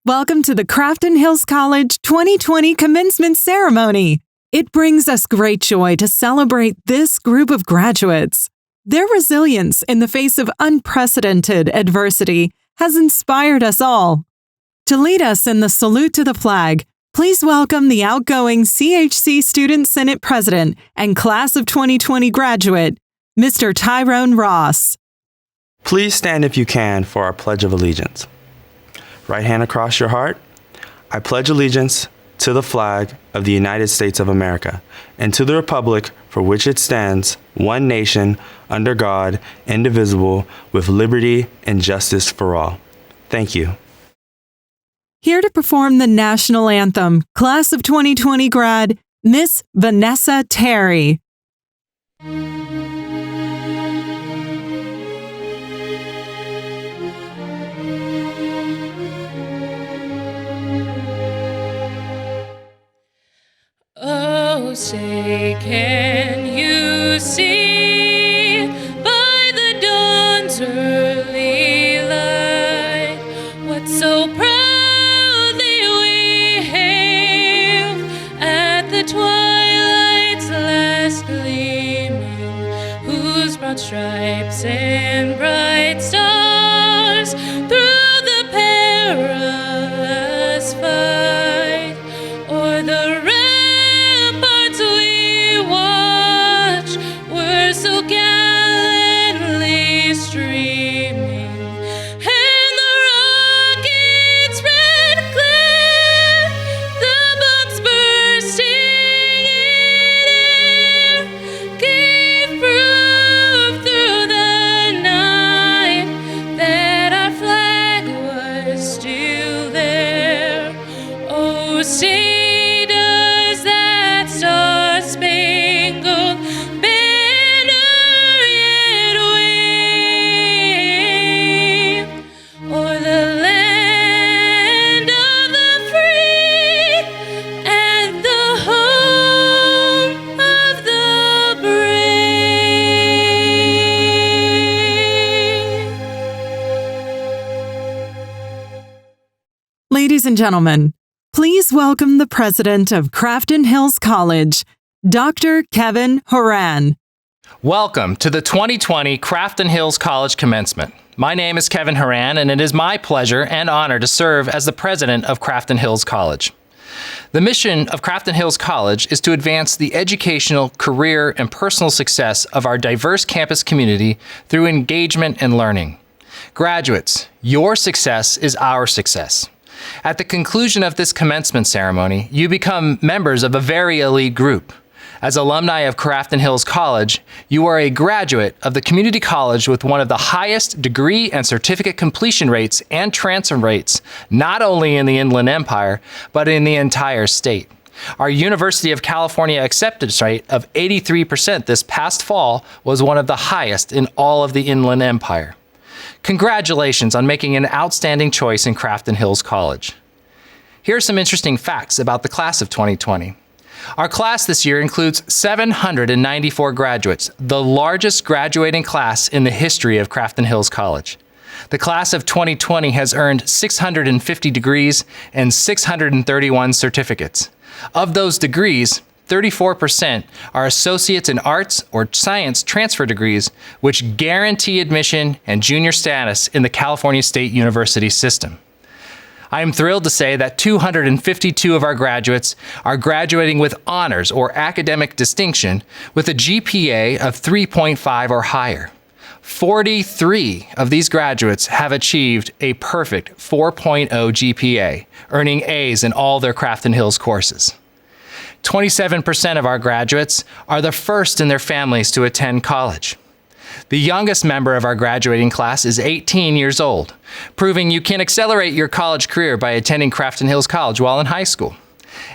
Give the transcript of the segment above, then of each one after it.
Welcome to the Crafton Hills College 2020 Commencement Ceremony. It brings us great joy to celebrate this group of graduates. Their resilience in the face of unprecedented adversity has inspired us all. To lead us in the salute to the flag, please welcome the outgoing CHC Student Senate President and Class of 2020 graduate, Mr. Tyrone Ross. Please stand if you can for our Pledge of Allegiance. Right hand across your heart. I pledge allegiance to the flag of the United States of America and to the republic for which it stands, one nation, under God, indivisible, with liberty and justice for all. Thank you. Here to perform the national anthem, Class of 2020 grad, Miss Vanessa Terry. Oh, say, can you see by the dawn's early light what so proudly we hailed at the twilight's last gleaming, whose broad stripes and bright stars through the perilous fight o'er the so gallantly streaming, and the rocket's red glare, the bombs bursting in air, gave proof through the night that our flag was still there. Oh, say does that star-spangled Ladies and gentlemen, please welcome the president of Crafton Hills College, Dr. Kevin Horan. Welcome to the 2020 Crafton Hills College Commencement. My name is Kevin Horan, and it is my pleasure and honor to serve as the president of Crafton Hills College. The mission of Crafton Hills College is to advance the educational, career, and personal success of our diverse campus community through engagement and learning. Graduates, your success is our success. At the conclusion of this commencement ceremony, you become members of a very elite group. As alumni of Crafton Hills College, you are a graduate of the community college with one of the highest degree and certificate completion rates and transfer rates, not only in the Inland Empire, but in the entire state. Our University of California acceptance rate of 83% this past fall was one of the highest in all of the Inland Empire. Congratulations on making an outstanding choice in Crafton Hills College. Here are some interesting facts about the class of 2020. Our class this year includes 794 graduates, the largest graduating class in the history of Crafton Hills College. The class of 2020 has earned 650 degrees and 631 certificates. Of those degrees, 34% are associates in arts or science transfer degrees, which guarantee admission and junior status in the California State University system. I am thrilled to say that 252 of our graduates are graduating with honors or academic distinction with a GPA of 3.5 or higher. 43 of these graduates have achieved a perfect 4.0 GPA, earning A's in all their Crafton Hills courses. 27% of our graduates are the first in their families to attend college. The youngest member of our graduating class is 18 years old, proving you can accelerate your college career by attending Crafton Hills College while in high school.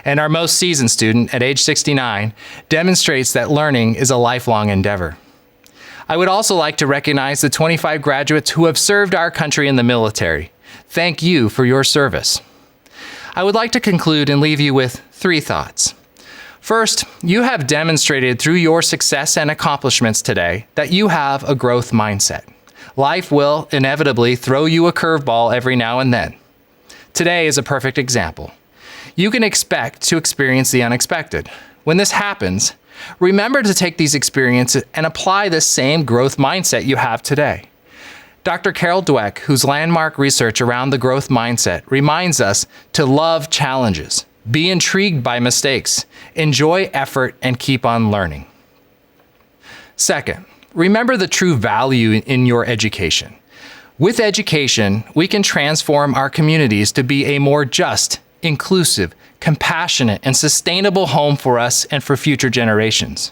And our most seasoned student, at age 69, demonstrates that learning is a lifelong endeavor. I would also like to recognize the 25 graduates who have served our country in the military. Thank you for your service. I would like to conclude and leave you with 3 thoughts. First, you have demonstrated through your success and accomplishments today that you have a growth mindset. Life will inevitably throw you a curveball every now and then. Today is a perfect example. You can expect to experience the unexpected. When this happens, remember to take these experiences and apply this same growth mindset you have today. Dr. Carol Dweck, whose landmark research around the growth mindset reminds us to love challenges, be intrigued by mistakes, enjoy effort, and keep on learning. Second, remember the true value in your education. With education, we can transform our communities to be a more just, inclusive, compassionate, and sustainable home for us and for future generations.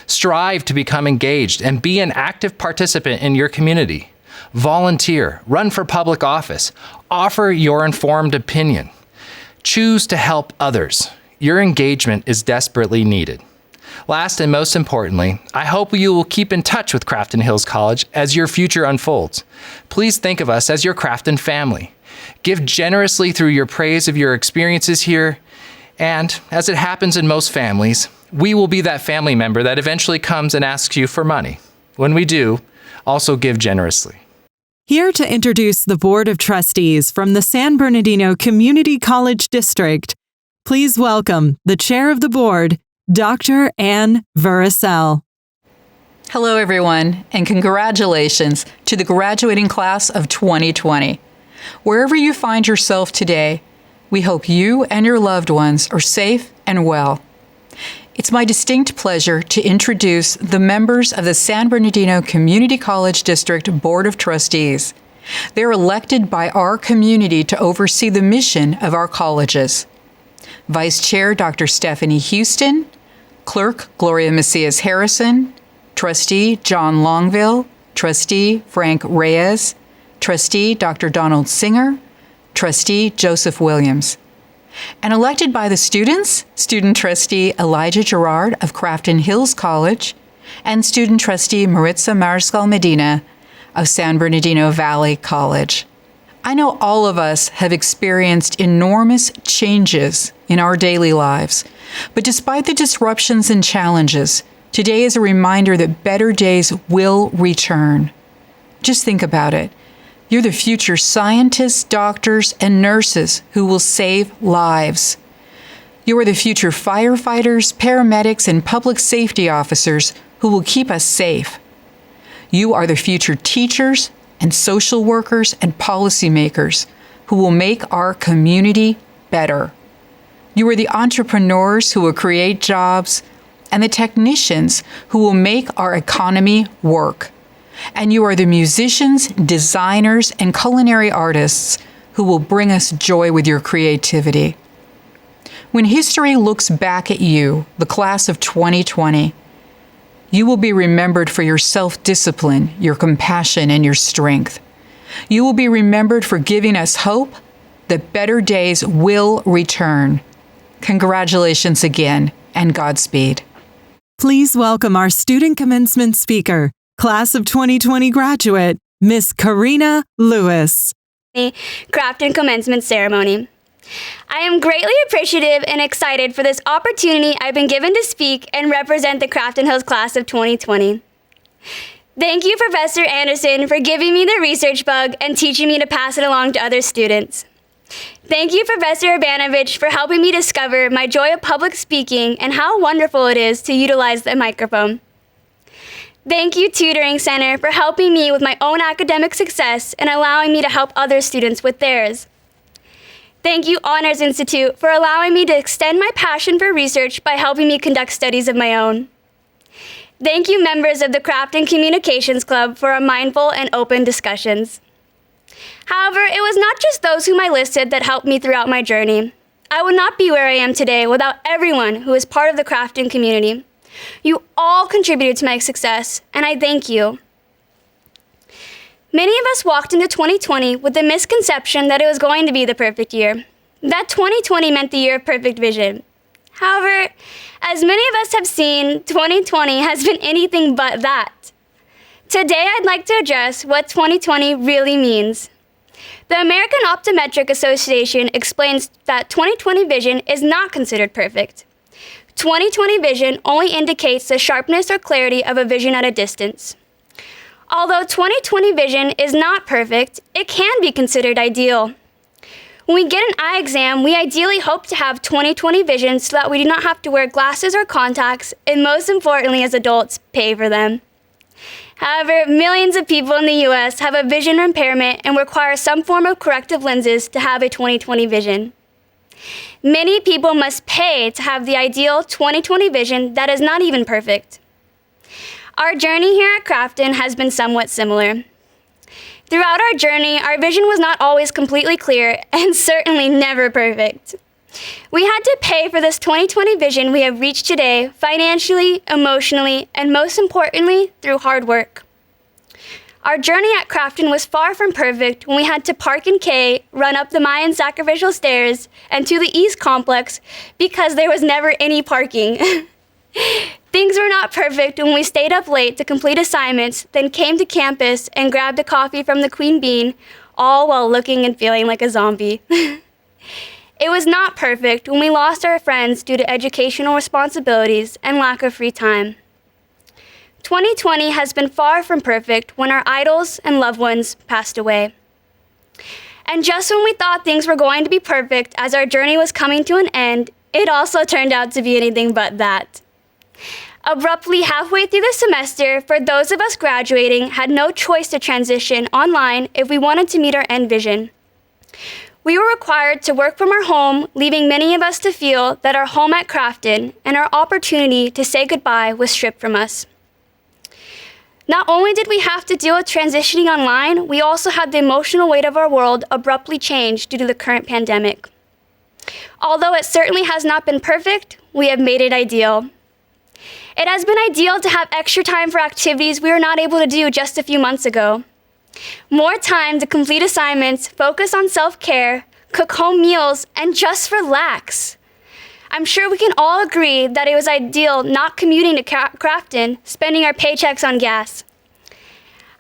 Strive to become engaged and be an active participant in your community. Volunteer, run for public office, offer your informed opinion. Choose to help others. Your engagement is desperately needed. Last and most importantly, I hope you will keep in touch with Crafton Hills College as your future unfolds. Please think of us as your Crafton family. Give generously through your praise of your experiences here, and as it happens in most families, we will be that family member that eventually comes and asks you for money. When we do, also give generously. Here to introduce the Board of Trustees from the San Bernardino Community College District, please welcome the Chair of the Board, Dr. Ann Vericel. Hello, everyone, and congratulations to the graduating class of 2020. Wherever you find yourself today, we hope you and your loved ones are safe and well. It's my distinct pleasure to introduce the members of the San Bernardino Community College District Board of Trustees. They're elected by our community to oversee the mission of our colleges. Vice Chair Dr. Stephanie Houston, Clerk Gloria Macias Harrison, Trustee John Longville, Trustee Frank Reyes, Trustee Dr. Donald Singer, Trustee Joseph Williams. And elected by the students, Student Trustee Elijah Gerard of Crafton Hills College and Student Trustee Maritza Mariscal Medina of San Bernardino Valley College. I know all of us have experienced enormous changes in our daily lives, but despite the disruptions and challenges, today is a reminder that better days will return. Just think about it. You're the future scientists, doctors, and nurses who will save lives. You are the future firefighters, paramedics, and public safety officers who will keep us safe. You are the future teachers and social workers and policymakers who will make our community better. You are the entrepreneurs who will create jobs and the technicians who will make our economy work. And you are the musicians, designers, and culinary artists who will bring us joy with your creativity. When history looks back at you, the class of 2020, you will be remembered for your self-discipline, your compassion, and your strength. You will be remembered for giving us hope that better days will return. Congratulations again, and Godspeed. Please welcome our student commencement speaker, Class of 2020 graduate, Miss Karina Lewis. Crafton Commencement Ceremony. I am greatly appreciative and excited for this opportunity I've been given to speak and represent the Crafton Hills Class of 2020. Thank you, Professor Anderson, for giving me the research bug and teaching me to pass it along to other students. Thank you, Professor Urbanovich, for helping me discover my joy of public speaking and how wonderful it is to utilize the microphone. Thank you, Tutoring Center, for helping me with my own academic success and allowing me to help other students with theirs. Thank you, Honors Institute, for allowing me to extend my passion for research by helping me conduct studies of my own. Thank you, members of the Crafton Communications Club, for our mindful and open discussions. However, it was not just those whom I listed that helped me throughout my journey. I would not be where I am today without everyone who is part of the Crafton community. You all contributed to my success, and I thank you. Many of us walked into 2020 with the misconception that it was going to be the perfect year, that 2020 meant the year of perfect vision. However, as many of us have seen, 2020 has been anything but that. Today, I'd like to address what 2020 really means. The American Optometric Association explains that 2020 vision is not considered perfect. 2020 vision only indicates the sharpness or clarity of a vision at a distance. Although 2020 vision is not perfect, it can be considered ideal. When we get an eye exam, we ideally hope to have 20/20 vision so that we do not have to wear glasses or contacts, and most importantly as adults, pay for them. However, millions of people in the U.S. have a vision impairment and require some form of corrective lenses to have a 20/20 vision. Many people must pay to have the ideal 20/20 vision that is not even perfect. Our journey here at Crafton has been somewhat similar. Throughout our journey, our vision was not always completely clear and certainly never perfect. We had to pay for this 20/20 vision we have reached today financially, emotionally, and most importantly, through hard work. Our journey at Crafton was far from perfect when we had to park in K, run up the Mayan sacrificial stairs, and to the East Complex because there was never any parking. Things were not perfect when we stayed up late to complete assignments, then came to campus and grabbed a coffee from the Queen Bean, all while looking and feeling like a zombie. It was not perfect when we lost our friends due to educational responsibilities and lack of free time. 2020 has been far from perfect when our idols and loved ones passed away. And just when we thought things were going to be perfect as our journey was coming to an end, it also turned out to be anything but that. Abruptly halfway through the semester, for those of us graduating, had no choice to transition online if we wanted to meet our end vision. We were required to work from our home, leaving many of us to feel that our home at Crafton and our opportunity to say goodbye was stripped from us. Not only did we have to deal with transitioning online, we also had the emotional weight of our world abruptly change due to the current pandemic. Although it certainly has not been perfect, we have made it ideal. It has been ideal to have extra time for activities we were not able to do just a few months ago. More time to complete assignments, focus on self-care, cook home meals, and just relax. I'm sure we can all agree that it was ideal not commuting to Crafton, spending our paychecks on gas.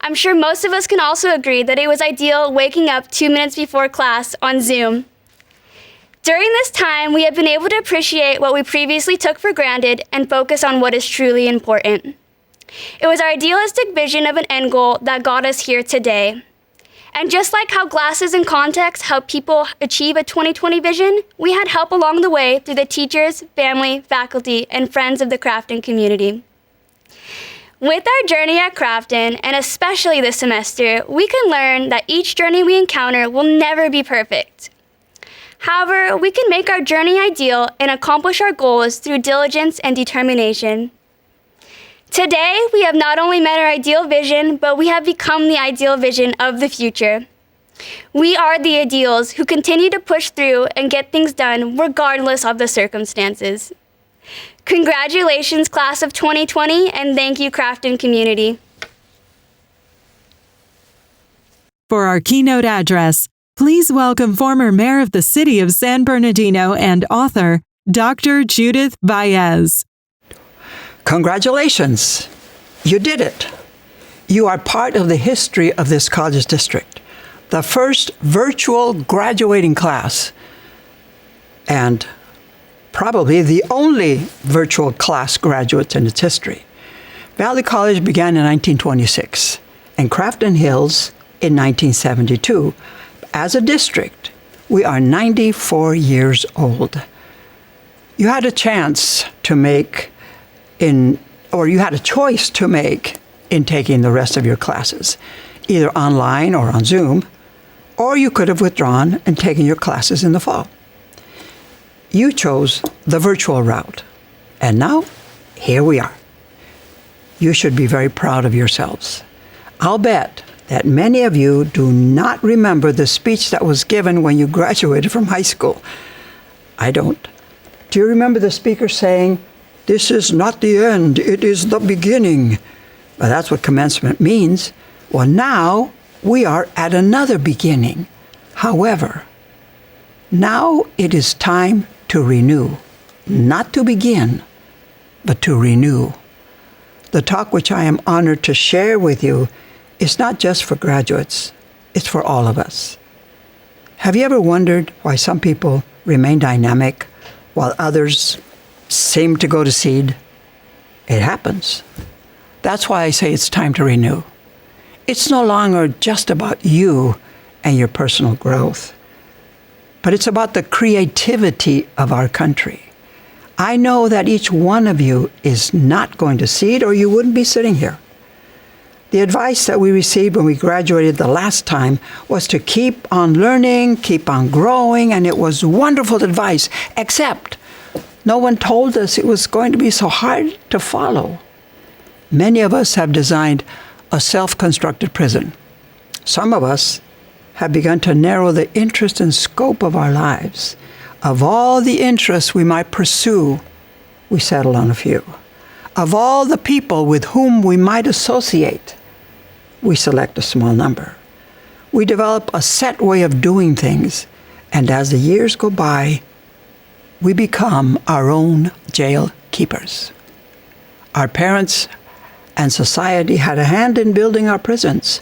I'm sure most of us can also agree that it was ideal waking up 2 minutes before class on Zoom. During this time, we have been able to appreciate what we previously took for granted and focus on what is truly important. It was our idealistic vision of an end goal that got us here today. And just like how glasses and contacts help people achieve a 20/20 vision, we had help along the way through the teachers, family, faculty, and friends of the Crafton community. With our journey at Crafton, and especially this semester, we can learn that each journey we encounter will never be perfect. However, we can make our journey ideal and accomplish our goals through diligence and determination. Today, we have not only met our ideal vision, but we have become the ideal vision of the future. We are the ideals who continue to push through and get things done regardless of the circumstances. Congratulations, class of 2020, and thank you, Crafton community. For our keynote address, please welcome former mayor of the city of San Bernardino and author, Dr. Judith Baez. Congratulations! You did it! You are part of the history of this college district, the first virtual graduating class, and probably the only virtual class graduates in its history. Valley College began in 1926 and Crafton Hills in 1972. As a district, we are 94 years old. You had a chance to make you had a choice to make in taking the rest of your classes, either online or on Zoom, or you could have withdrawn and taken your classes in the fall. You chose the virtual route, and now here we are. You should be very proud of yourselves. I'll bet that many of you do not remember the speech that was given when you graduated from high school. I don't. Do you remember the speaker saying, "This is not the end, it is the beginning"? Well, that's what commencement means. Well, now we are at another beginning. However, now it is time to renew, not to begin, but to renew. The talk which I am honored to share with you is not just for graduates, it's for all of us. Have you ever wondered why some people remain dynamic while others seem to go to seed? It happens. That's why I say it's time to renew. It's no longer just about you and your personal growth. but it's about the creativity of our country. I know that each one of you is not going to see it, or you wouldn't be sitting here. The advice that we received when we graduated the last time was to keep on learning, keep on growing, and it was wonderful advice, except no one told us it was going to be so hard to follow. Many of us have designed a self-constructed prison. Some of us have begun to narrow the interest and scope of our lives. Of all the interests we might pursue, we settle on a few. Of all the people with whom we might associate, we select a small number. We develop a set way of doing things, and as the years go by, we become our own jail keepers. Our parents and society had a hand in building our prisons.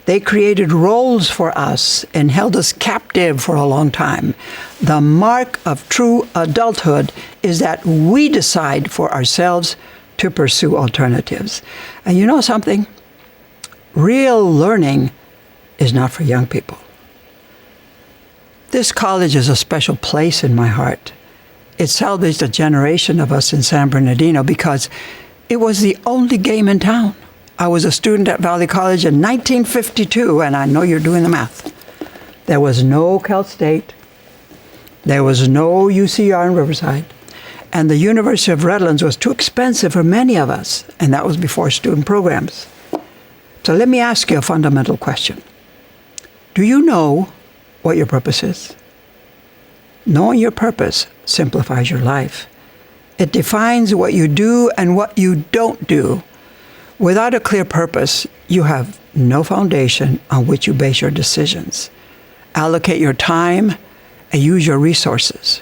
They created roles for us and held us captive for a long time. The mark of true adulthood is that we decide for ourselves to pursue alternatives. And you know something? Real learning is not for young people. This college is a special place in my heart. It salvaged a generation of us in San Bernardino because it was the only game in town. I was a student at Valley College in 1952, and I know you're doing the math. There was no Cal State. There was no UCR in Riverside. And the University of Redlands was too expensive for many of us, and that was before student programs. So let me ask you a fundamental question. Do you know what your purpose is? Knowing your purpose simplifies your life. It defines what you do and what you don't do. Without a clear purpose, you have no foundation on which you base your decisions, allocate your time, and use your resources.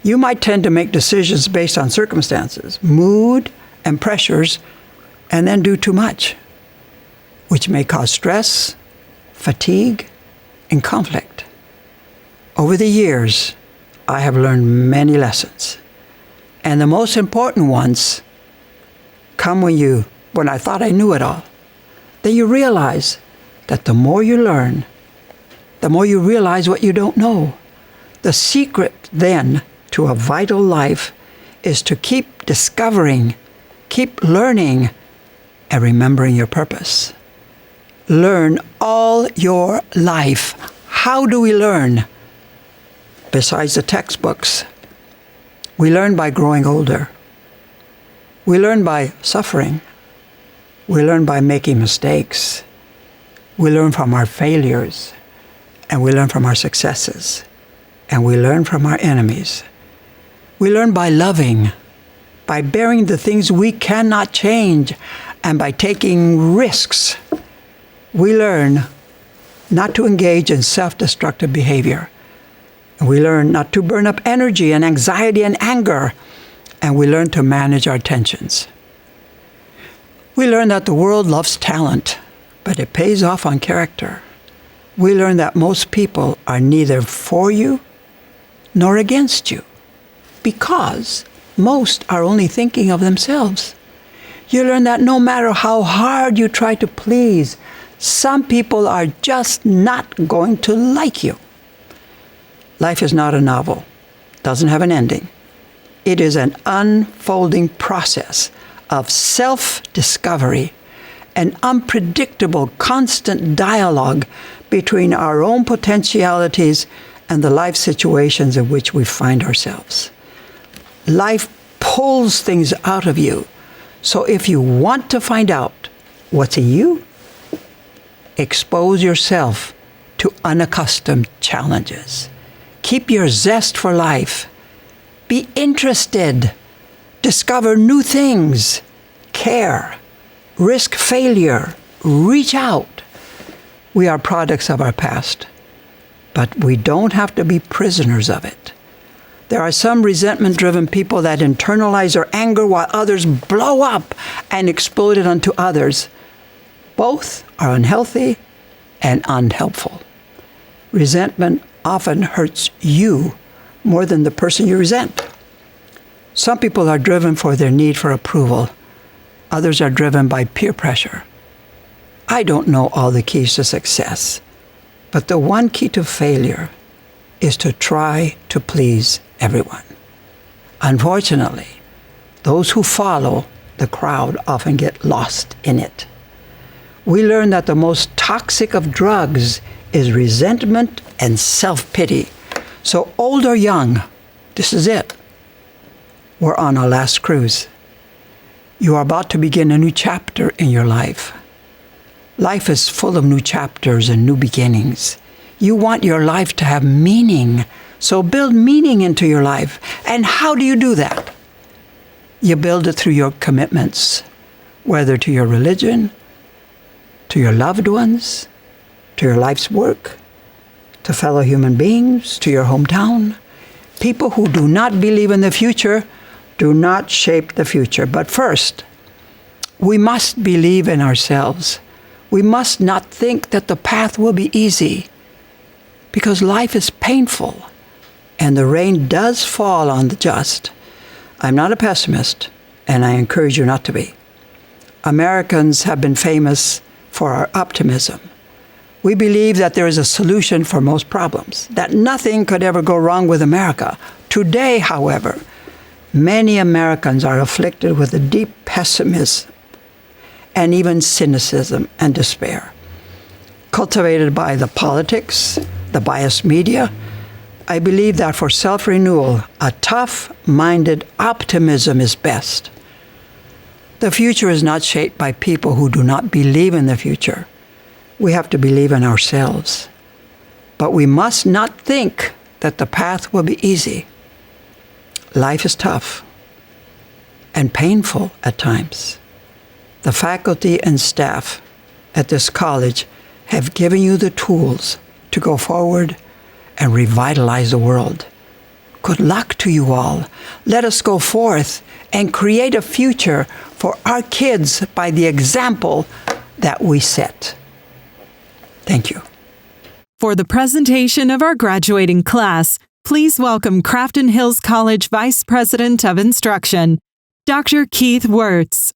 You might tend to make decisions based on circumstances, mood, and pressures, and then do too much, which may cause stress, fatigue, and conflict. Over the years, I have learned many lessons, and the most important ones come when I thought I knew it all. Then you realize that the more you learn, the more you realize what you don't know. The secret then to a vital life is to keep discovering, keep learning, and remembering your purpose. Learn all your life. How do we learn? Besides the textbooks, we learn by growing older. We learn by suffering. We learn by making mistakes. We learn from our failures, and we learn from our successes, and we learn from our enemies. We learn by loving, by bearing the things we cannot change, and by taking risks. We learn not to engage in self-destructive behavior. We learn not to burn up energy and anxiety and anger, and we learn to manage our tensions. We learn that the world loves talent, but it pays off on character. We learn that most people are neither for you nor against you, because most are only thinking of themselves. You learn that no matter how hard you try to please, some people are just not going to like you. Life is not a novel, doesn't have an ending. It is an unfolding process of self-discovery, an unpredictable, constant dialogue between our own potentialities and the life situations in which we find ourselves. Life pulls things out of you. So if you want to find out what's in you, expose yourself to unaccustomed challenges. Keep your zest for life. Be interested. Discover new things. Care. Risk failure. Reach out. We are products of our past, but we don't have to be prisoners of it. There are some resentment-driven people that internalize their anger while others blow up and explode it onto others. Both are unhealthy and unhelpful. Resentment often hurts you more than the person you resent. Some people are driven for their need for approval. Others are driven by peer pressure. I don't know all the keys to success, but the one key to failure is to try to please everyone. Unfortunately, those who follow the crowd often get lost in it. We learn that the most toxic of drugs is resentment and self-pity. So old or young, this is it. We're on our last cruise. You are about to begin a new chapter in your life. Life is full of new chapters and new beginnings. You want your life to have meaning, so build meaning into your life. And how do you do that? You build it through your commitments, whether to your religion, to your loved ones, to your life's work, to fellow human beings, to your hometown. People who do not believe in the future do not shape the future. But first, we must believe in ourselves. We must not think that the path will be easy, because life is painful and the rain does fall on the just. I'm not a pessimist, and I encourage you not to be. Americans have been famous for our optimism. We believe that there is a solution for most problems, that nothing could ever go wrong with America. Today, however, many Americans are afflicted with a deep pessimism and even cynicism and despair, cultivated by the politics, the biased media. I believe that for self-renewal, a tough-minded optimism is best. The future is not shaped by people who do not believe in the future. We have to believe in ourselves. But we must not think that the path will be easy. Life is tough and painful at times. The faculty and staff at this college have given you the tools to go forward and revitalize the world. Good luck to you all. Let us go forth and create a future for our kids by the example that we set. Thank you. For the presentation of our graduating class, please welcome Crafton Hills College Vice President of Instruction, Dr. Keith Wirtz.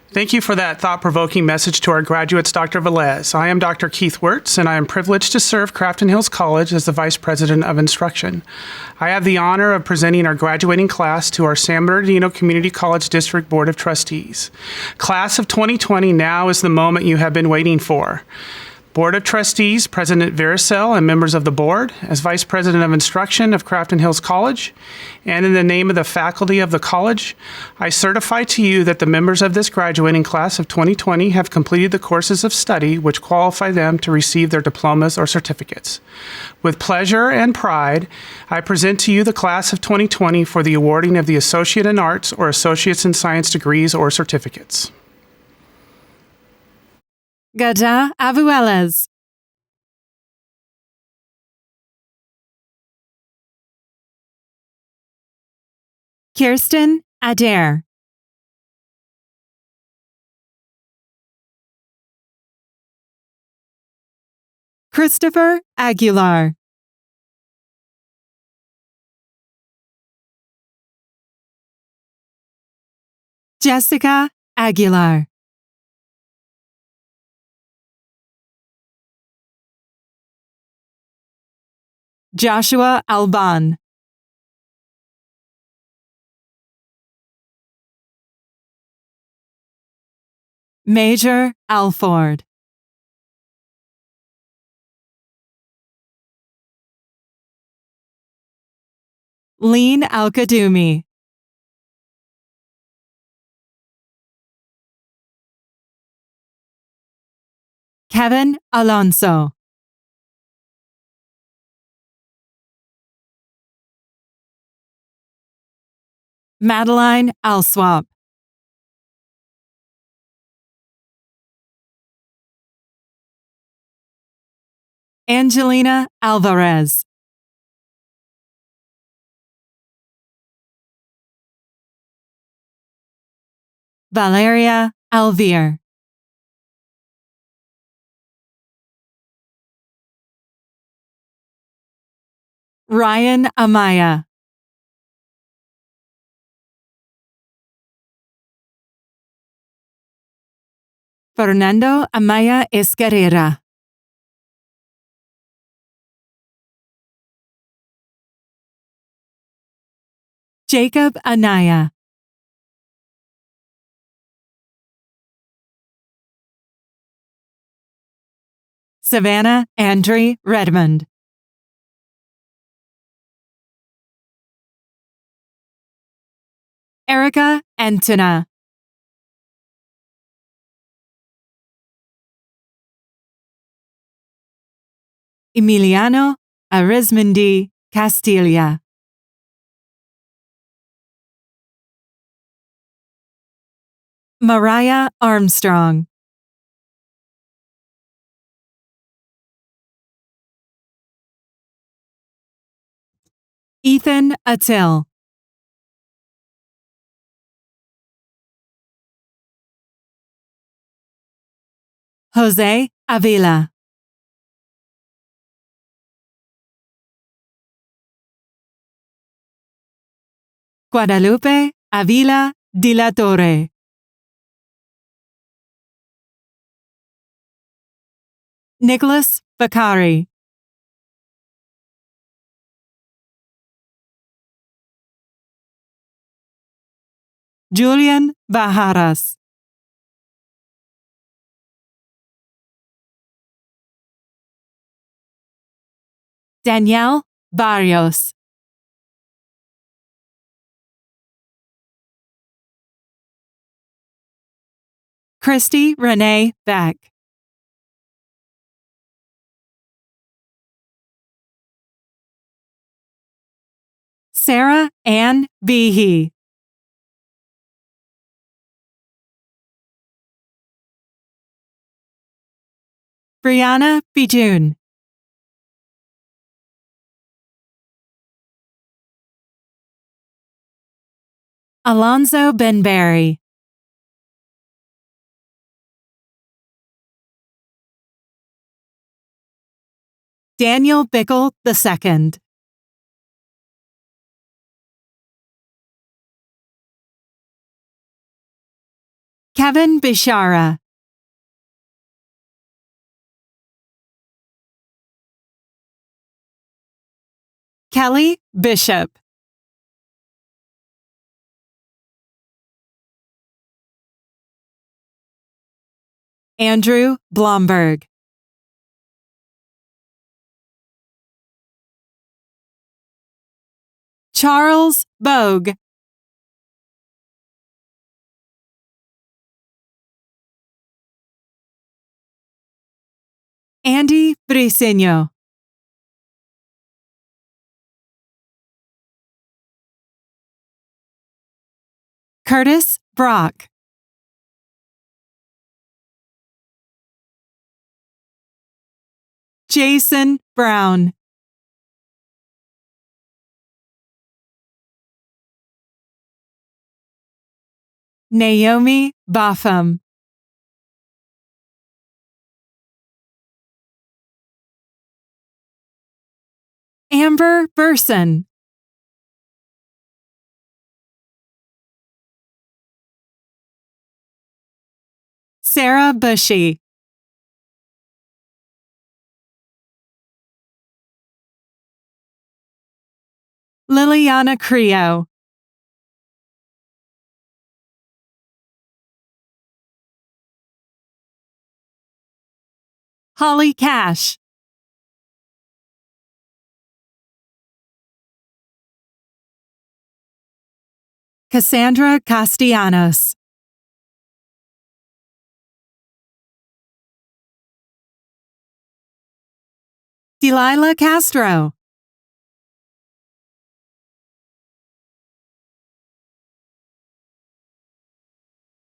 Thank you for that thought-provoking message to our graduates, Dr. Velez. I am Dr. Keith Wirtz, and I am privileged to serve Crafton Hills College as the Vice President of Instruction. I have the honor of presenting our graduating class to our San Bernardino Community College District Board of Trustees. Class of 2020, now is the moment you have been waiting for. Board of Trustees, President Vericel, and members of the board, as Vice President of Instruction of Crafton Hills College, and in the name of the faculty of the college, I certify to you that the members of this graduating class of 2020 have completed the courses of study which qualify them to receive their diplomas or certificates. With pleasure and pride, I present to you the class of 2020 for the awarding of the Associate in Arts or Associates in Science degrees or certificates. Gada Avuelas. Kirsten Adair. Christopher Aguilar. Jessica Aguilar. Joshua Alban. Major Alford. Lean Al-Kadumi. Kevin Alonso. Madeline Alswap. Angelina Alvarez. Valeria Alvear. Ryan Amaya. Fernando Amaya Escarrera. Jacob Anaya. Savannah Andre Redmond. Erica Antona. Emiliano Arizmendi Castilla. Mariah Armstrong. Ethan Attil. Jose Avila. Guadalupe Avila de la Torre. Nicholas Bakari. Julian Bajaras. Danielle Barrios. Christy Renee Beck. Sarah Ann Behe. Brianna Bijun. Alonzo Benberry. Daniel Bickle II. Kevin Bishara. Kelly Bishop. Andrew Blomberg. Charles Bogue. Andy Briceño. Curtis Brock. Jason Brown. Naomi Botham. Amber Burson. Sarah Bushy. Liliana Creo. Holly Cash. Cassandra Castellanos. Delilah Castro.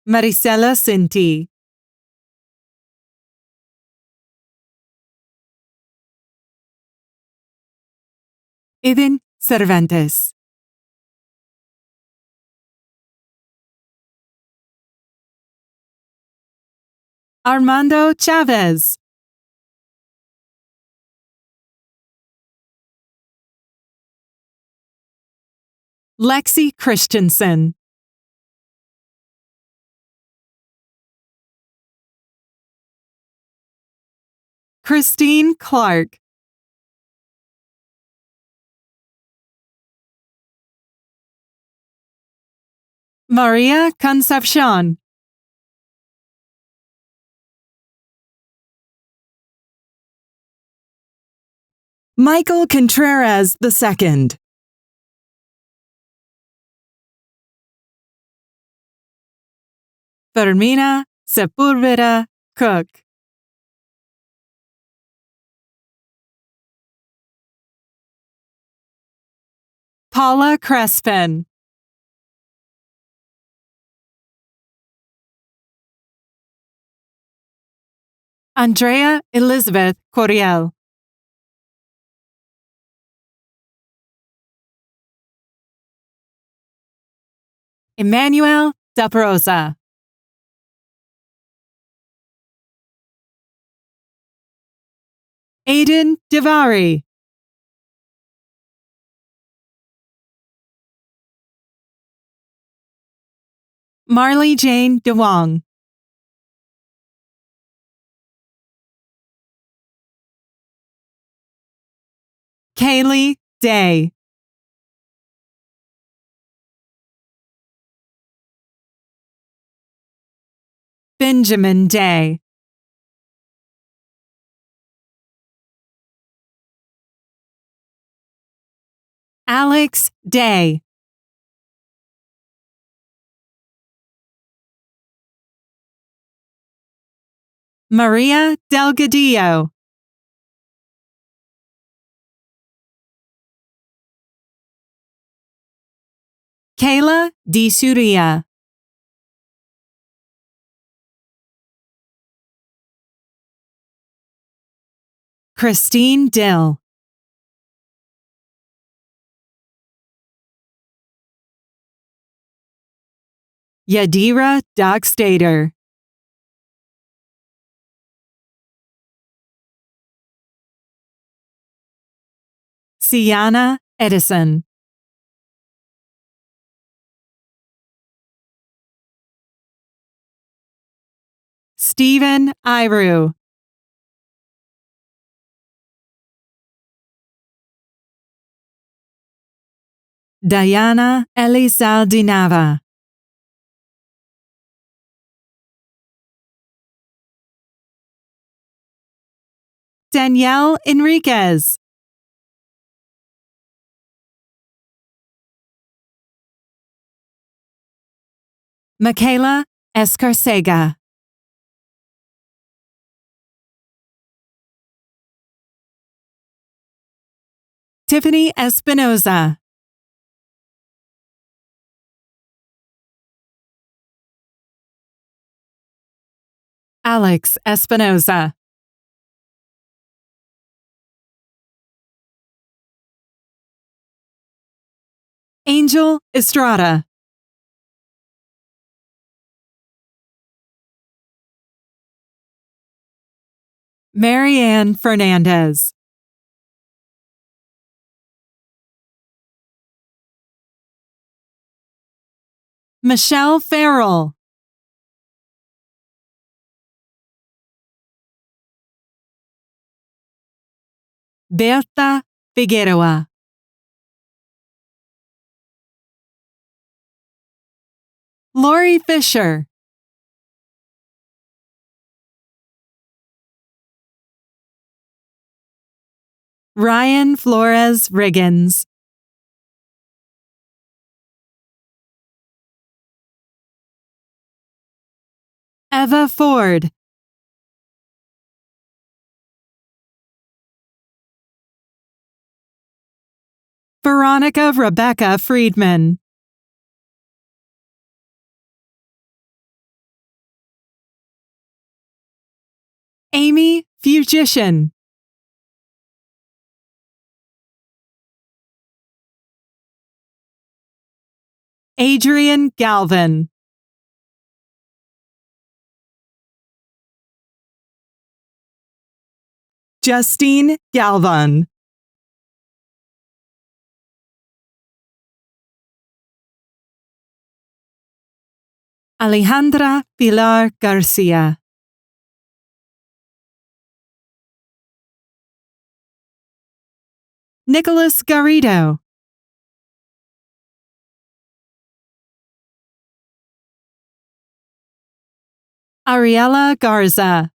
Maricela Cinti. Eden Cervantes. Armando Chavez. Lexi Christensen. Christine Clark. Maria Concepcion. Michael Contreras II. Fermina Sepulveda Cook. Paula Crespin. Andrea Elizabeth Coriel. Emmanuel Daprosa. Aiden Divari. Marley Jane DeWong. Kaylee Day. Benjamin Day. Alex Day. Maria Delgadillo. Kayla Di Suria. Christine Dill. Yadira Dockstader. Sienna Edison. Stephen Iru. Diana Elizaldinava. Danielle Enriquez. Michaela Escarcega. Tiffany Espinoza. Alex Espinoza. Angel Estrada. Marianne Fernandez. Michelle Farrell. Berta Figueroa. Lori Fisher. Ryan Flores Riggins. Eva Ford. Veronica Rebecca Friedman. Amy Fugitian. Adrian Galvin. Justine Galvan. Alejandra Pilar Garcia. Nicholas Garrido. Ariela Garza,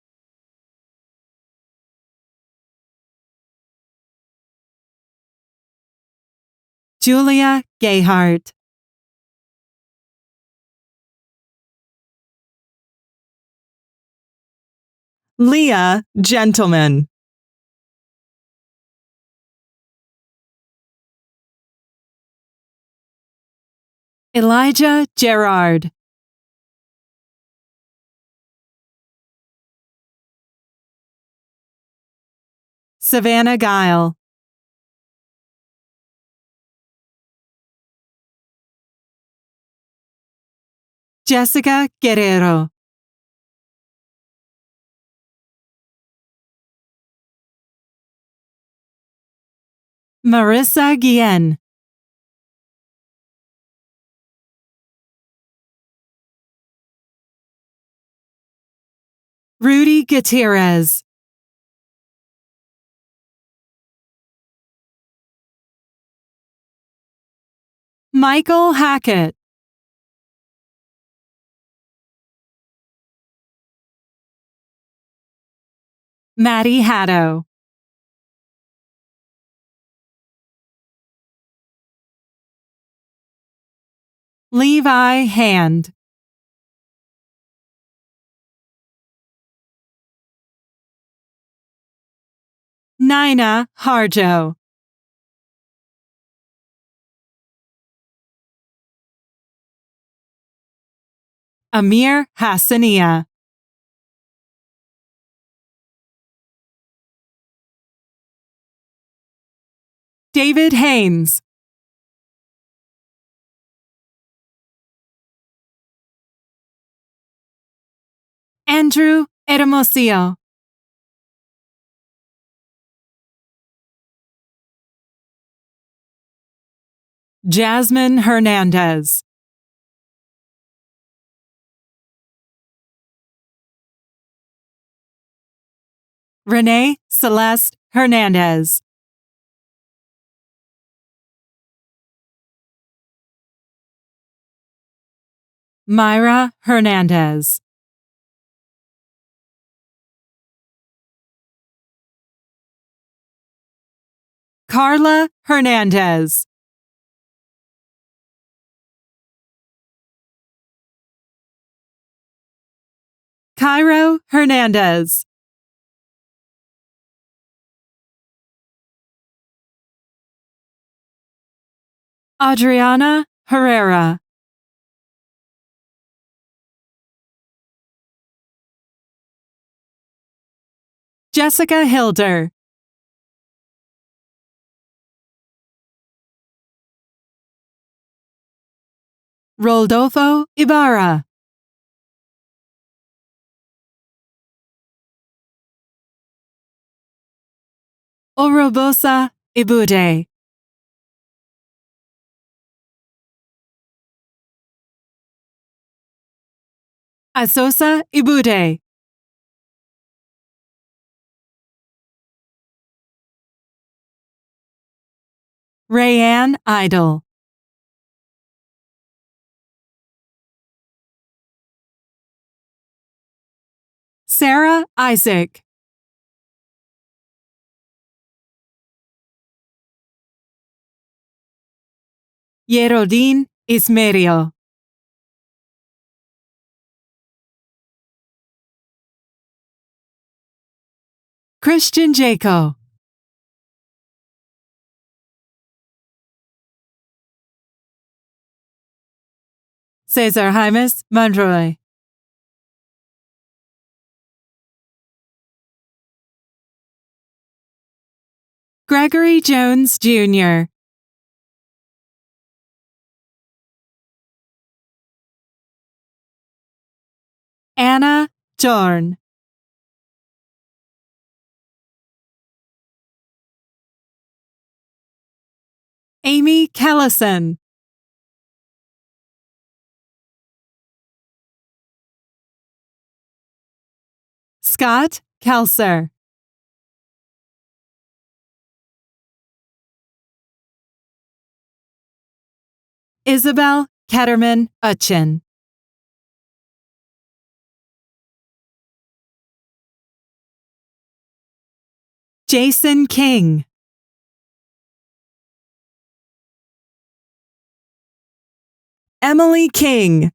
Julia Gayhart, Leah Gentleman, Elijah Gerard, Savannah Guile, Jessica Guerrero, Marissa Guillen, Rudy Gutierrez, Michael Hackett, Maddie Haddo, Levi Hand, Nina Harjo, Amir Hassania, David Haynes, Andrew Hermosillo, Jasmine Hernandez, Renee Celeste Hernandez, Myra Hernandez, Carla Hernandez, Cairo Hernandez, Adriana Herrera, Jessica Hilder, Rodolfo Ibarra, Orobosa Ibude, Asosa Ibude, Rayanne Idle, Sarah Isaac, Yerodin Ismerio, Christian Jaco, Cesar Jaimes Monroy, Gregory Jones Jr., Anna Dorn, Amy Kellison, Scott Kelser, Isabel Ketterman Utchin, Jason King. Emily King.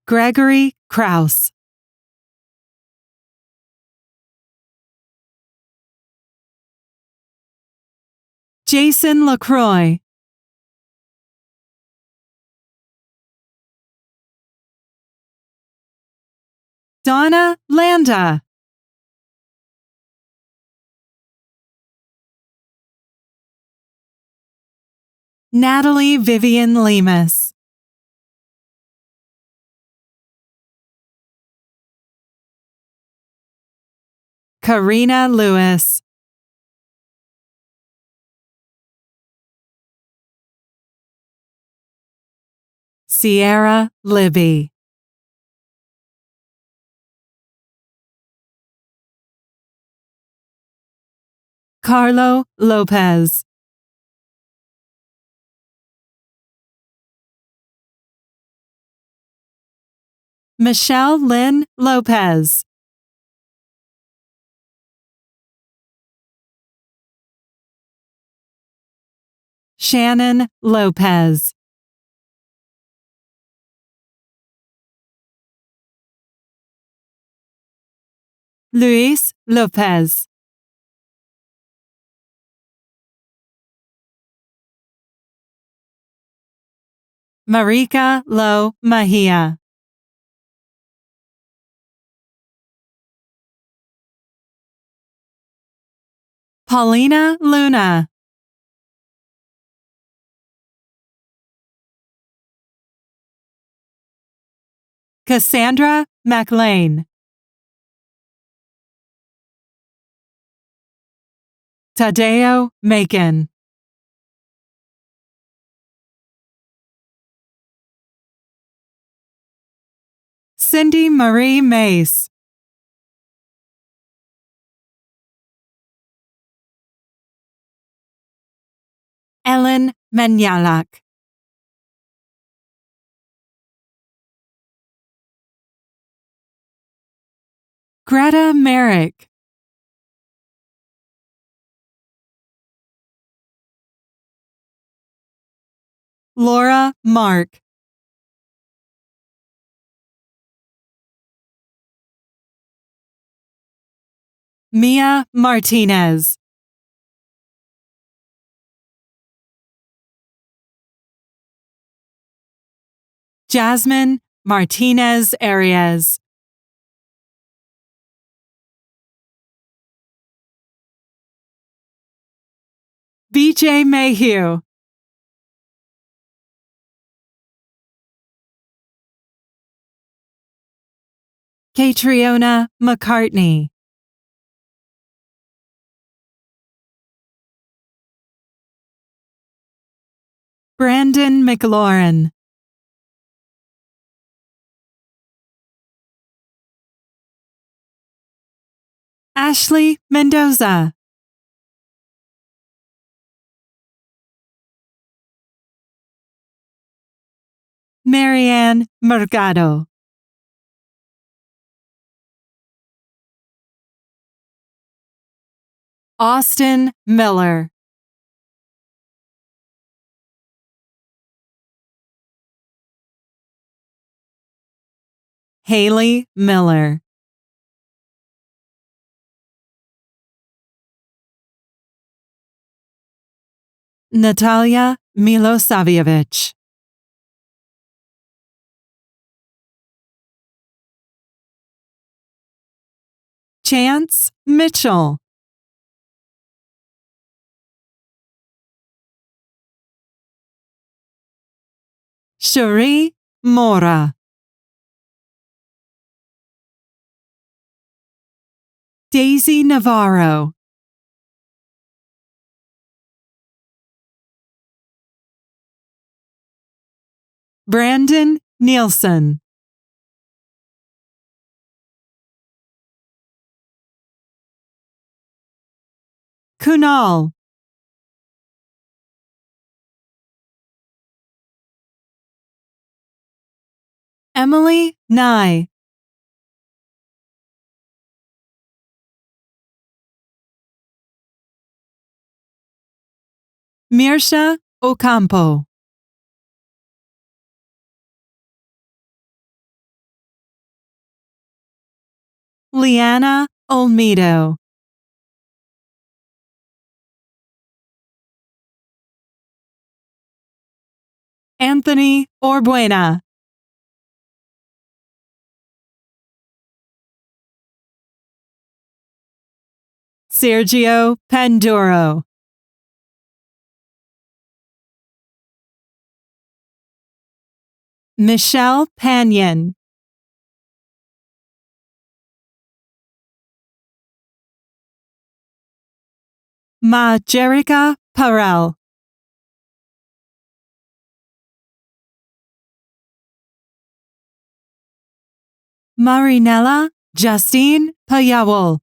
Gregory Kraus. Jason LaCroix. Donna Landa. Natalie Vivian Lemus. Karina Lewis. Sierra Libby. Carlo Lopez. Michelle Lynn Lopez. Shannon Lopez. Luis Lopez. Marika Lo Mahia. Paulina Luna. Cassandra McLean. Tadeo Macon. Cindy Marie Mace. Ellen Menyalak. Greta Merrick. Laura Mark. Mia Martinez. Jasmine Martinez Arias. BJ Mayhew. Catriona McCartney. Brandon McLaurin. Ashley Mendoza. Marianne Mercado. Austin Miller. Haley Miller. Natalia Milosavljevic. Chance Mitchell. Cherie Mora. Daisy Navarro. Brandon Nielsen. Kunal. Emily Nye. Mirsha Ocampo. Liana Olmedo. Anthony Orbuena. Sergio Panduro. Michelle Panyon. Ma Jerica Parel. Marinella Justine Payawol.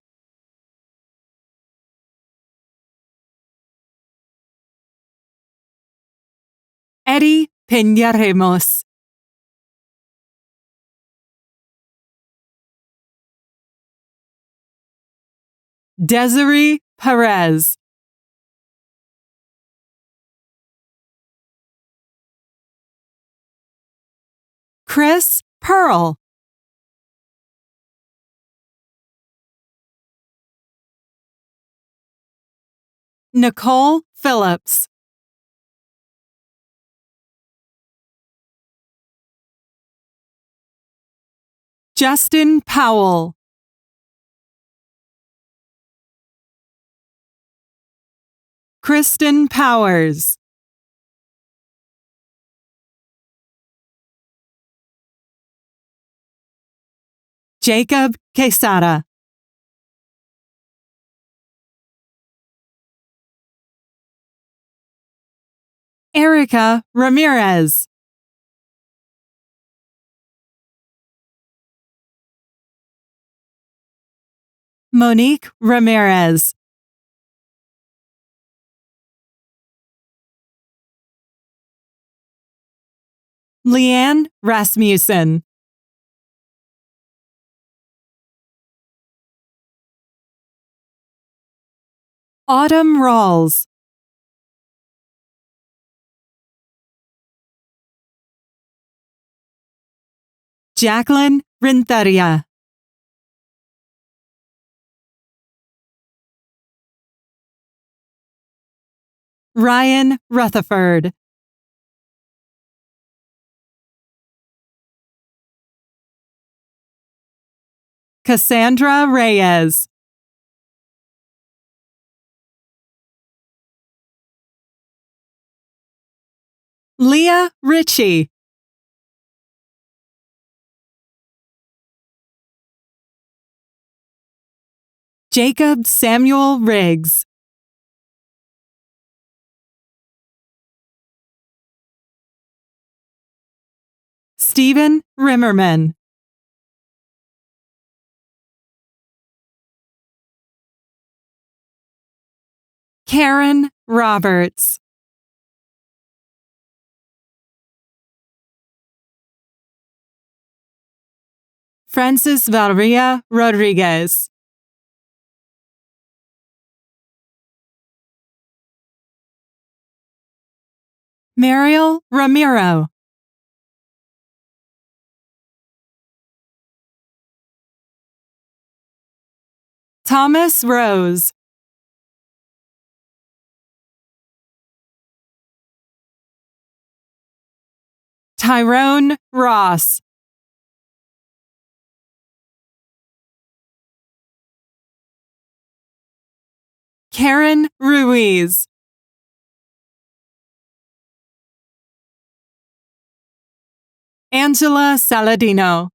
Eddie Peñaremos. Desiree Perez. Chris Pearl. Nicole Phillips. Justin Powell. Kristen Powers. Jacob Quesada. Erica Ramirez. Monique Ramirez. Leanne Rasmussen. Autumn Rawls. Jacqueline Renteria. Ryan Rutherford. Cassandra Reyes. Leah Ritchie. Jacob Samuel Riggs. Stephen Rimmerman. Karen Roberts. Francis Valeria Rodriguez. Mariel Ramiro. Thomas Rose. Tyrone Ross. Karen Ruiz. Angela Saladino.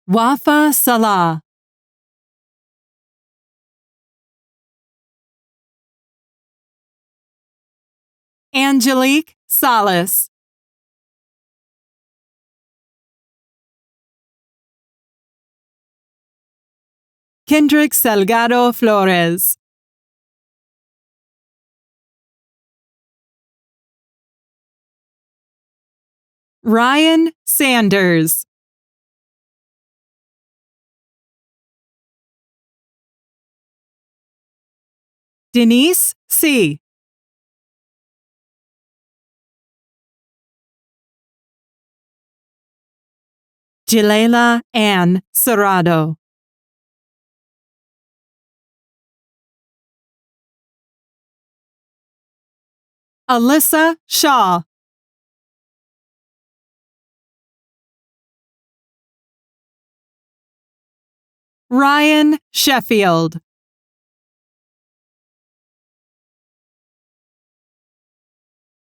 Wafa Salah. Angelique Salas. Kendrick Salgado Flores. Ryan Sanders. Denise C. Jilela Ann Serrado. Alyssa Shaw. Ryan Sheffield.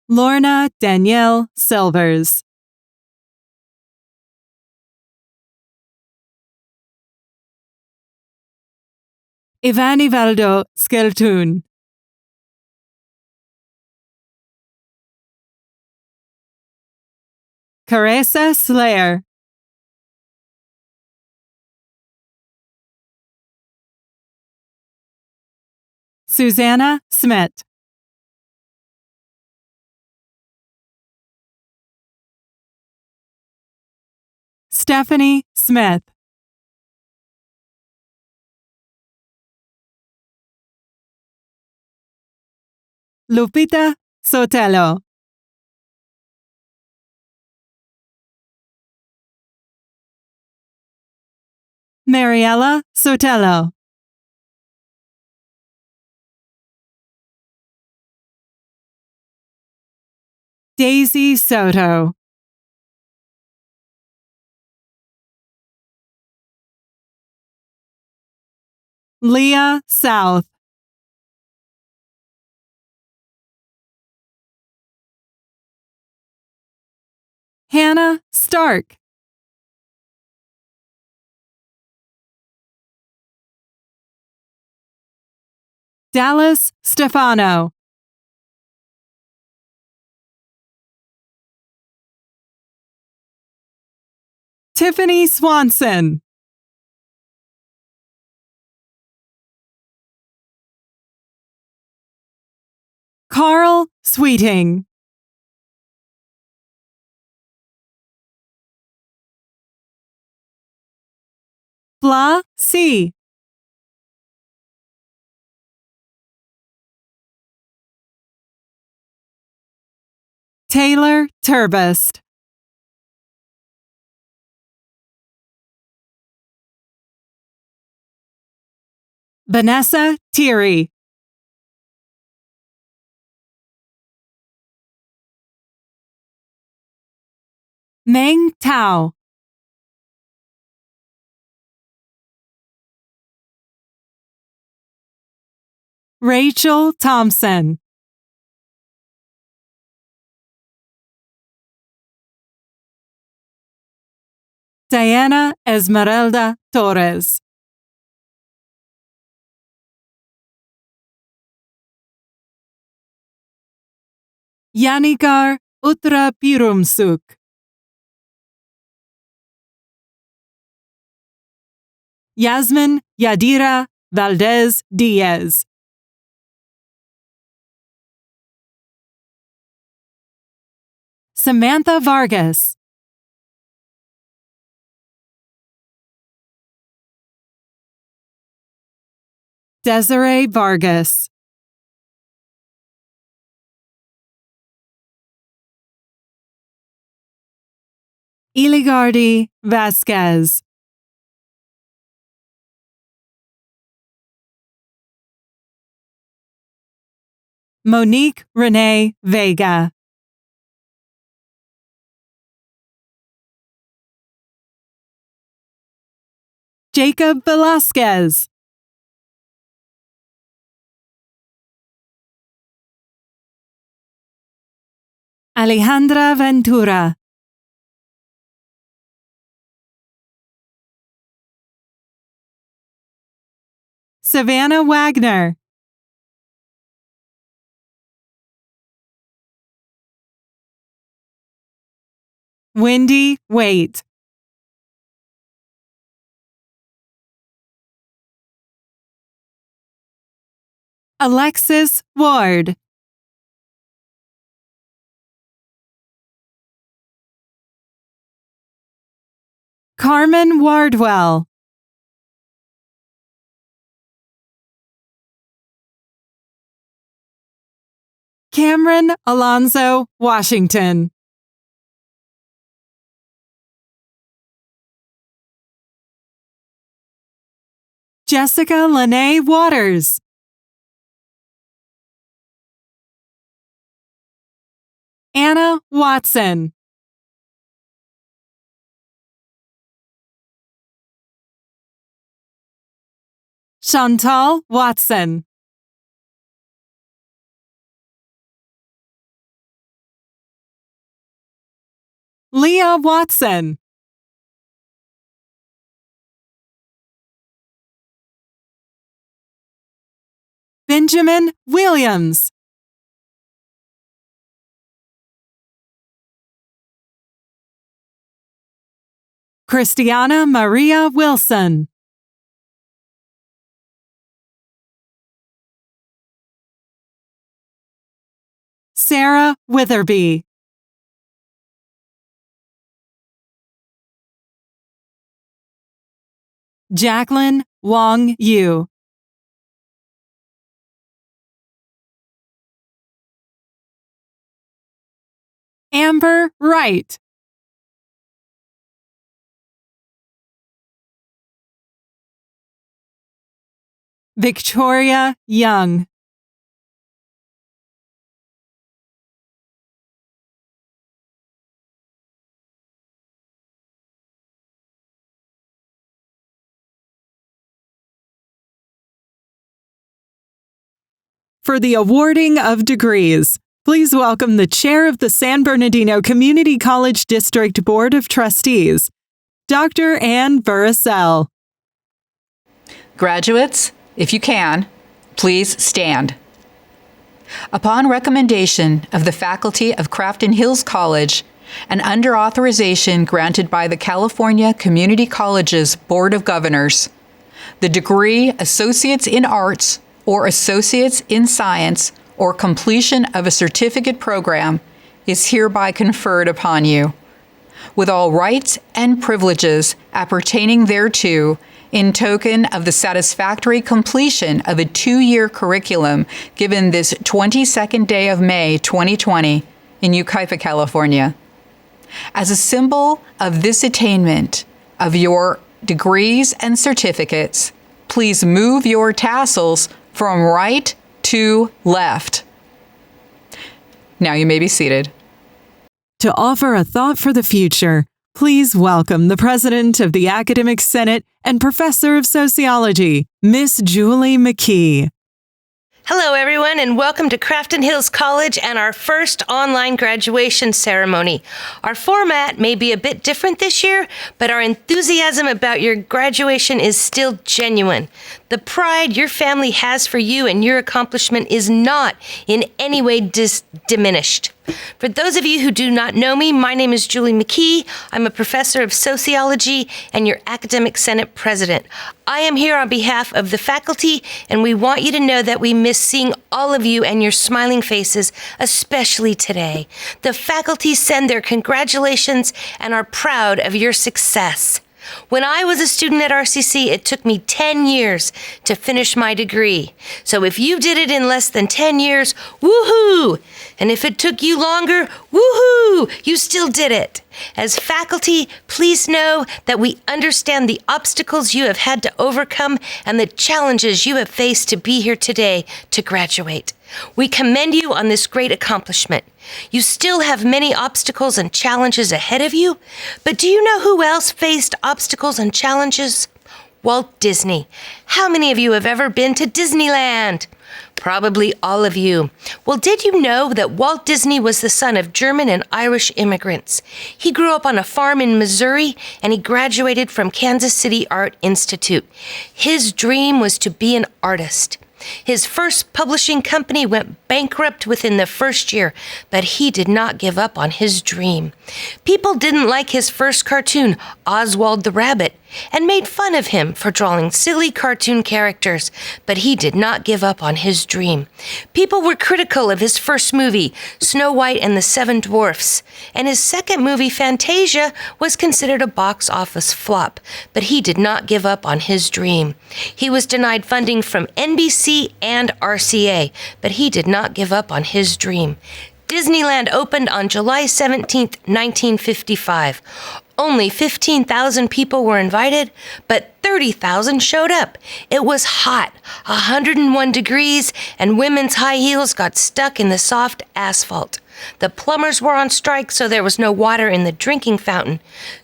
Lorna Danielle Silvers. Ivan Ivaldo Skeltun. Caressa Slayer. Susanna Smith. Stephanie Smith. Lupita Sotelo. Mariella Sotelo. Daisy Soto. Leah South. Hannah Stark. Dallas Stefano. Tiffany Swanson. Carl Sweeting. Blah C. Taylor Turbist. Vanessa Thierry. Meng Tao. Rachel Thompson. Diana Esmeralda Torres. Yanikar Uttrapirumsuk. Yasmin Yadira Valdez Diaz. Samantha Vargas. Desiree Vargas. Iligardi Vasquez. Monique Renee Vega. Jacob Velasquez. Alejandra Ventura. Savannah Wagner. Wendy Waite. Alexis Ward. Carmen Wardwell. Cameron Alonzo Washington. Jessica Lene Waters. Anna Watson. Chantal Watson. Leah Watson. Benjamin Williams. Christiana Maria Wilson. Sarah Witherby. Jacqueline Wong Yu. Amber Wright. Victoria Young. For the awarding of degrees, please welcome the Chair of the San Bernardino Community College District Board of Trustees, Dr. Ann Burrissell. Graduates, if you can, please stand. Upon recommendation of the faculty of Crafton Hills College and under authorization granted by the California Community Colleges Board of Governors, the degree Associates in Arts or Associates in Science or completion of a certificate program is hereby conferred upon you, with all rights and privileges appertaining thereto, in token of the satisfactory completion of a 2-year curriculum given this 22nd day of May 2020 in Yucaipa, California. As a symbol of this attainment of your degrees and certificates, please move your tassels from right to left. Now you may be seated. To offer a thought for the future, please welcome the President of the Academic Senate and Professor of Sociology, Miss Julie McKee. Hello, everyone, and welcome to Crafton Hills College and our first online graduation ceremony. Our format may be a bit different this year, but our enthusiasm about your graduation is still genuine. The pride your family has for you and your accomplishment is not in any way diminished. For those of you who do not know me, my name is Julie McKee. I'm a professor of sociology and your Academic Senate president. I am here on behalf of the faculty, and we want you to know that we miss seeing all of you and your smiling faces, especially today. The faculty send their congratulations and are proud of your success. When I was a student at RCC, it took me 10 years to finish my degree. So if you did it in less than 10 years, woohoo! And if it took you longer, woohoo! You still did it. As faculty, please know that we understand the obstacles you have had to overcome and the challenges you have faced to be here today to graduate. We commend you on this great accomplishment. You still have many obstacles and challenges ahead of you, but do you know who else faced obstacles and challenges? Walt Disney. How many of you have ever been to Disneyland? Probably all of you. Well, did you know that Walt Disney was the son of German and Irish immigrants? He grew up on a farm in Missouri, and he graduated from Kansas City Art Institute. His dream was to be an artist. His first publishing company went bankrupt within the first year, but he did not give up on his dream. People didn't like his first cartoon, Oswald the Rabbit, and made fun of him for drawing silly cartoon characters, but he did not give up on his dream. People were critical of his first movie, Snow White and the Seven Dwarfs, and his second movie, Fantasia, was considered a box office flop, but he did not give up on his dream. He was denied funding from NBC and RCA, but he did not give up on his dream. Disneyland opened on July 17, 1955. Only 15,000 people were invited, but 30,000 showed up. It was hot, 101 degrees, and women's high heels got stuck in the soft asphalt. The plumbers were on strike, so there was no water in the drinking fountain.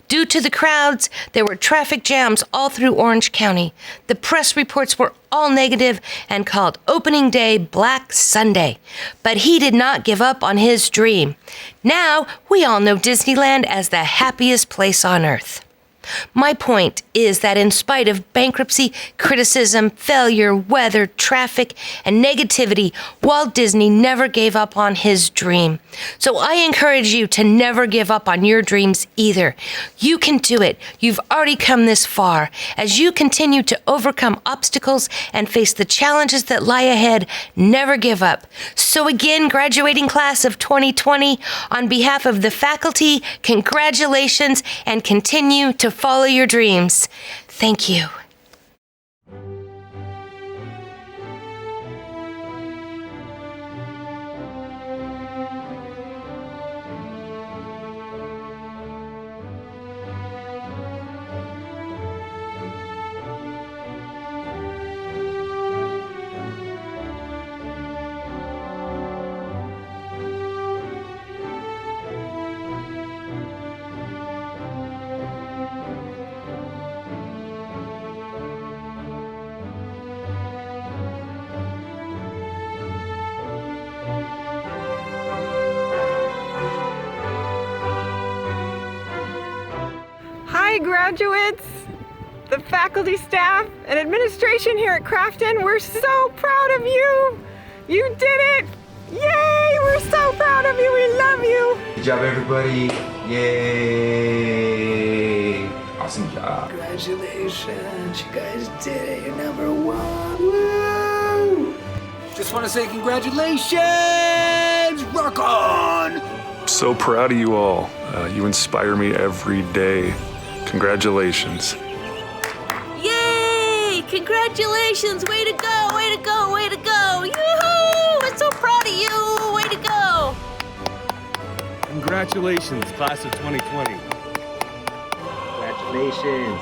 Due to the crowds, there were traffic jams all through Orange County. The press reports were all negative and called opening day Black Sunday. But he did not give up on his dream. Now, we all know Disneyland as the happiest place on earth. My point is that in spite of bankruptcy, criticism, failure, weather, traffic, and negativity, Walt Disney never gave up on his dream. So I encourage you to never give up on your dreams either. You can do it. You've already come this far. As you continue to overcome obstacles and face the challenges that lie ahead, never give up. So again, graduating class of 2020, on behalf of the faculty, congratulations and continue to follow your dreams. Thank you. Hi, graduates, the faculty, staff, and administration here at Crafton. We're so proud of you. You did it. Yay, we're so proud of you. We love you. Good job, everybody. Yay. Awesome job. Congratulations, you guys did it. You're number one. Woo! Just want to say congratulations. Rock on. So proud of you all. You inspire me every day. Congratulations. Yay! Congratulations! Way to go! Way to go! Way to go! Yoo-hoo! We're so proud of you! Way to go! Congratulations, class of 2020. Congratulations.